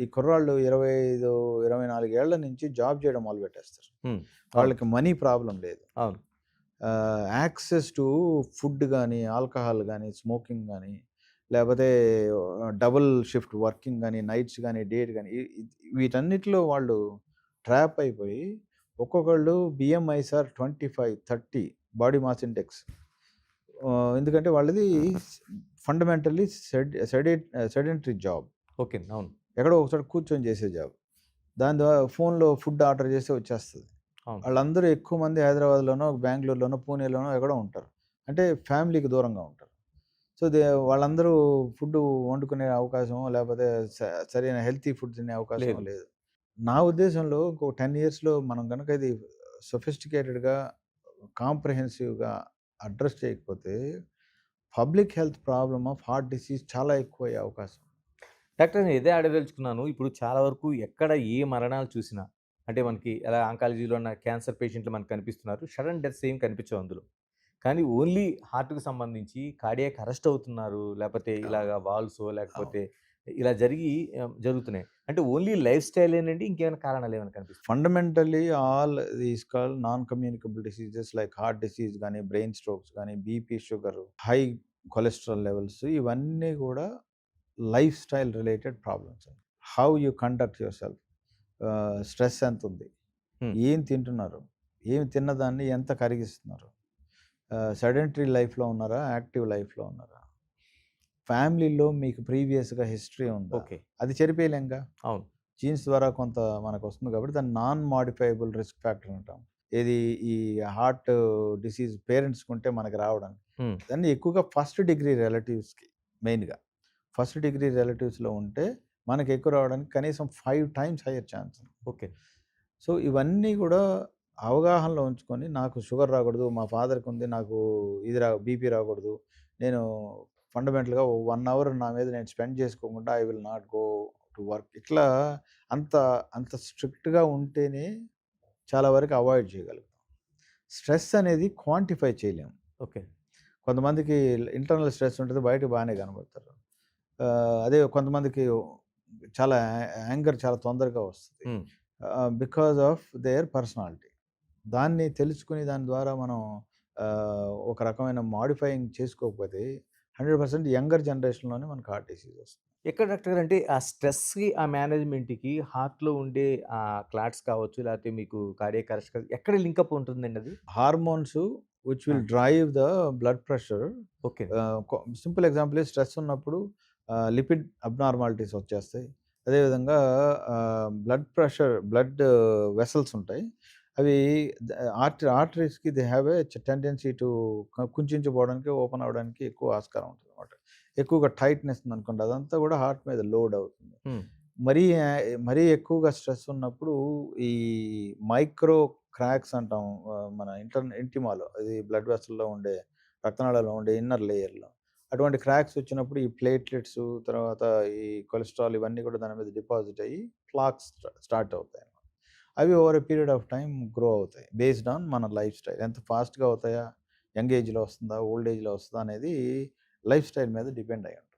ఈ కుర్రాళ్ళు 25, 24 ఏళ్ల నుంచి జాబ్ చేయడం మొదలుపెట్టేస్తారు. హ్మ్. అవును. వాళ్ళకి మనీ ప్రాబ్లమ్ లేదు. అవును. యాక్సెస్ టు ఫుడ్ గానీ, ఆల్కహాల్ గానీ, స్మోకింగ్ గానీ, లేపోతే డబుల్ షిఫ్ట్ వర్కింగ్ గానీ, నైట్స్ గానీ, డేట్ గానీ వీటన్నిటిలో వాళ్ళు ట్రాప్ అయిపోయి ఒక్కొక్కళ్ళు BMIs are 25, 30 body mass index. ఎందుకంటే వాళ్ళది ఫండమెంటల్లీ సెడెంటరీ జాబ్. ఓకే. అవును. ఎక్కడో ఒక చోట కూర్చొని చేసే జాబ్. దాని ద్వారా ఫోన్‌లో ఫుడ్ ఆర్డర్ చేస్తే వచ్చేస్తది. అవును. వాళ్ళందరూ ఎక్కువ మంది హైదరాబాద్‌లోనో, బెంగుళూరులోనో, పూణేలోనో ఎక్కడో ఉంటారు. అంటే ఫ్యామిలీకి దూరంగా ఉంటారు. సో, వాళ్ళందరూ ఫుడ్డు వండుకునే అవకాశమో, లేపోతే స సరైన హెల్తీ ఫుడ్ తినే అవకాశమో లేదు. లేదు. నా ఉద్దేశంలో ఇంకో 10 ఇయర్స్‌లో మనం గనక ఇది సొఫిస్టికేటెడ్‌గా, కాంప్రహెన్సివ్‌గా అడ్రెస్ చేయకపోతే public health problem of heart disease చాలా ఎక్కువయ్యే అవకాశం. డాక్టర్ నేను ఇదే అడగదలుచుకున్నాను. ఇప్పుడు చాలా వరకు ఎక్కడ ఏ మరణాలు చూసినా అంటే మనకి ఎలా ఆంకాలజీలో ఉన్న క్యాన్సర్ పేషెంట్లు మనకు కనిపిస్తున్నారు. సడెన్ డెత్స్ ఏం కనిపించవు అందులో. కానీ ఓన్లీ హార్ట్‌కి సంబంధించి కార్డియాక్ అరెస్ట్ అవుతున్నారు. లేపోతే ఇలాగ అవును. వాల్సో అవును. లేకపోతే ఇలా జరుగుతున్నాయి. అంటే ఓన్లీ లైఫ్ స్టైలేనండి ఇంకేమైనా కారణాలేమైనా కనిపిస్తున్నాయా? Fundamentally all these called non communicable diseases like heart disease గానీ, బ్రెయిన్ స్ట్రోక్స్ గానీ, BP, sugar, high cholesterol levels ఇవన్నీ గూడా lifestyle related problems. How you conduct yourself, stress ఎంతుంది? హ్మ్. ఏం తింటున్నారు? ఏం తిన్నదాన్ని ఎంత కరిగిస్తున్నారు? సెడెంటరీ లైఫ్‌లో ఉన్నారా? యాక్టివ్ లైఫ్‌లో ఉన్నారా? ఫ్యామిలీలో మీకు ప్రీవియస్‌గా హిస్టరీ ఉందా? ఓకే. అది చెరిపేయలేంగా. అవును. జీన్స్ ద్వారా కొంత మనకొస్తుంది కాబట్టి దాన్ని నాన్ మోడిఫైయబుల్ రిస్క్ ఫ్యాక్టర్ అంటాం. ఏది ఈ హార్ట్ డిసీజ్ పేరెంట్స్‌కుంటే మనకి రావడానికి. హ్మ్. దాన్ని ఎక్కువగా ఫస్ట్ డిగ్రీ రిలేటివ్స్‌కి మెయిన్‌గా. ఫస్ట్ డిగ్రీ రిలేటివ్స్‌లో ఉంటే మనకి ఎక్కువ రావడానికి కనీసం 5 టైమ్స్ హైయర్ ఛాన్స్ ఉంది. ఓకే. సో, ఇవన్నీ గూడా అవగాహనలో ఉంచుకొని నాకు షుగర్ రాకూడదు, మా ఫాదర్‌కుంది నాకు ఇది బీపీ రాకూడదు. నేను ఫండమెంటల్‌గా ఓ 1 అవర్ నా మీద నేను స్పెండ్ చేసుకోకుండా I will not go to work. ఇట్లా అంత అంత స్ట్రిక్ట్‌గా ఉంటేనే చాలా వరకు అవాయిడ్ చేయగలుగుతాం. స్ట్రెస్ అనేది క్వాంటిఫై చేయలేము. ఓకే. కొంతమందికి ఇంటర్నల్ స్ట్రెస్ ఉంటది. బయటకి బానే కనపడతారు. అదే కొంతమందికి చాలా యాంగర్ చాలా తొందరగా వస్తది. హ్మ్. Because of their personality. దాన్ని తెలుసుకొని దాని ద్వారా మనం ఒక రకమైన మోడిఫయింగ్ చేసుకోకపోతే 100% యంగర్ జనరేషన్‌లోనే మనకు హార్ట్ డిసీజ్ వస్తుంది. ఎక్కడ డాక్టర్ గారు అంటే ఆ స్ట్రెస్‌కి, ఆ మేనేజ్‌మెంట్‌కి హార్ట్‌లో ఉండే క్లాట్స్ కావచ్చు, లేకపోతే మీకు కార్డియాక్ అరెస్ట్ ఎక్కడ లింకప్ ఉంటుందండి అది? Hormones which ah! Will drive the blood pressure. Okay. Simple example stress ఉన్నప్పుడు లిపిడ్ అబ్నార్మాలిటీస్ వచ్చేస్తాయి. అదేవిధంగా బ్లడ్ వెసల్స్ ఉంటాయి. అవి ద ఆర్టరీస్‌కి they have a tendency to కుంచించుకోవడానికి, ఓపెన్ అవ్వడానికి ఎక్కువ ఆస్కారం ఉంటుందన్నమాట. ఎక్కువగా టైట్‌నెస్ ఉందనుకోండి అదంతా కూడా హార్ట్ మీద లోడ్ అవుతుంది. హ్మ్. మరీ మరీ ఎక్కువగా స్ట్రెస్ ఉన్నప్పుడు ఈ మైక్రో క్రాక్స్ అంటాం. మన ఇంటిమాలో అది బ్లడ్ వెసల్‌లో ఉండే రక్తనాళాల్లో ఉండే ఇన్నర్ లేయర్‌లో. అటువంటి క్రాక్స్ వచ్చినప్పుడు ఈ ప్లేట్లెట్స్ తర్వాత ఈ కొలెస్ట్రాల్ ఇవన్నీ కూడా దాని మీద డిపాజిట్ అయ్యి ప్లాక్స్ స్టార్ట్ అవుతాయన్నమాట. అవి over a period of time grow అవుతాయి. బేస్డ్ ఆన్ మన లైఫ్ స్టైల్. ఎంత ఫాస్ట్‌గా అవుతాయా? యంగ్ ఏజ్‌లో వస్తుందా? ఓల్డ్ ఏజ్‌లో వస్తదా? అనేది లైఫ్ స్టైల్ మీద డిపెండ్ అయ్యి ఉంటుంది.